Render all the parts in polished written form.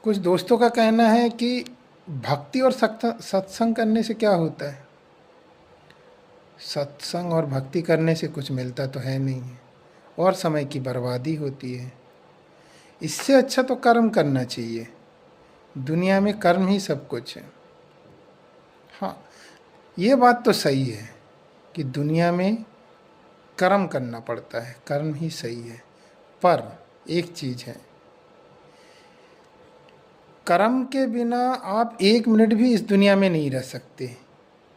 कुछ दोस्तों का कहना है कि भक्ति और सत्संग करने से क्या होता है। सत्संग और भक्ति करने से कुछ मिलता तो है नहीं है और समय की बर्बादी होती है। इससे अच्छा तो कर्म करना चाहिए। दुनिया में कर्म ही सब कुछ है। हाँ, ये बात तो सही है कि दुनिया में कर्म करना पड़ता है, कर्म ही सही है। पर एक चीज़ है, कर्म के बिना आप एक मिनट भी इस दुनिया में नहीं रह सकते।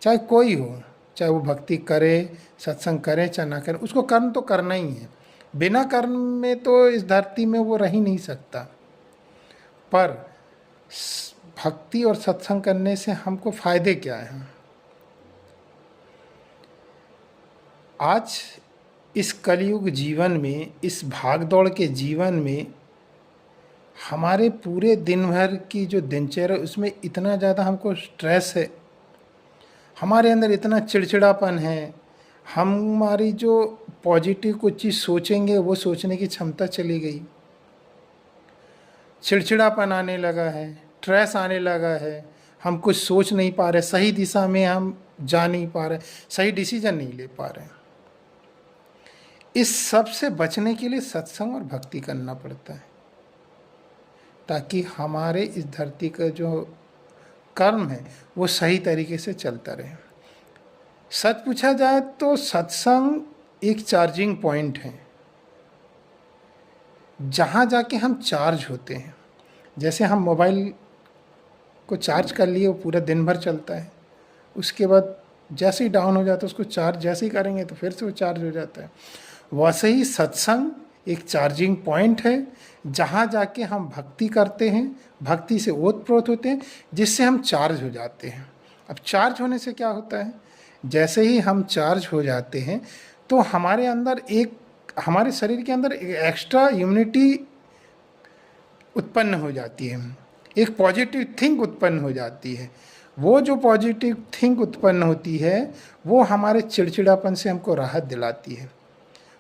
चाहे कोई हो, चाहे वो भक्ति करे, सत्संग करे, चाहे ना करे, उसको कर्म तो करना ही है। बिना कर्म में तो इस धरती में वो रह ही नहीं सकता। पर भक्ति और सत्संग करने से हमको फायदे क्या हैं? आज इस कलयुग जीवन में, इस भागदौड़ के जीवन में, हमारे पूरे दिन भर की जो दिनचर्या, उसमें इतना ज़्यादा हमको स्ट्रेस है, हमारे अंदर इतना चिड़चिड़ापन है, हमारी जो पॉजिटिव कुछ चीज़ सोचेंगे वो सोचने की क्षमता चली गई। चिड़चिड़ापन आने लगा है, स्ट्रेस आने लगा है, हम कुछ सोच नहीं पा रहे, सही दिशा में हम जा नहीं पा रहे, सही डिसीजन नहीं ले पा रहे। इस सब से बचने के लिए सत्संग और भक्ति करना पड़ता है, ताकि हमारे इस धरती का जो कर्म है वो सही तरीके से चलता रहे। सच पूछा जाए तो सत्संग एक चार्जिंग पॉइंट है, जहाँ जाके हम चार्ज होते हैं। जैसे हम मोबाइल को चार्ज कर लिए, वो पूरा दिन भर चलता है, उसके बाद जैसे ही डाउन हो जाता है उसको चार्ज जैसे ही करेंगे तो फिर से वो चार्ज हो जाता है। वैसे ही सत्संग एक चार्जिंग पॉइंट है, जहाँ जाके हम भक्ति करते हैं, भक्ति से ओतप्रोत होते हैं, जिससे हम चार्ज हो जाते हैं। अब चार्ज होने से क्या होता है, जैसे ही हम चार्ज हो जाते हैं तो हमारे अंदर हमारे शरीर के अंदर एक एक्स्ट्रा इम्यूनिटी उत्पन्न हो जाती है, एक पॉजिटिव थिंक उत्पन्न हो जाती है। वो जो पॉजिटिव थिंक उत्पन्न होती है वो हमारे चिड़चिड़ापन से हमको राहत दिलाती है।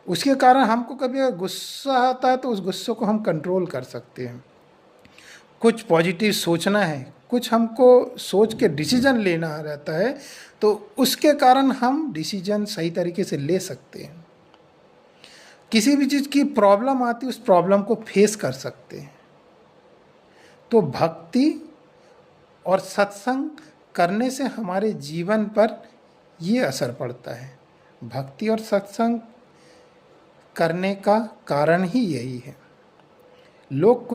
उसके कारण हमको कभी अगर गुस्सा आता है तो उस गुस्से को हम कंट्रोल कर सकते हैं। कुछ पॉजिटिव सोचना है, कुछ हमको सोच के डिसीजन लेना रहता है, तो उसके कारण हम डिसीजन सही तरीके से ले सकते हैं। किसी भी चीज़ की प्रॉब्लम आती है, उस प्रॉब्लम को फेस कर सकते हैं। तो भक्ति और सत्संग करने से हमारे जीवन पर ये असर पड़ता है। भक्ति और सत्संग करने का कारण ही यही है। लोग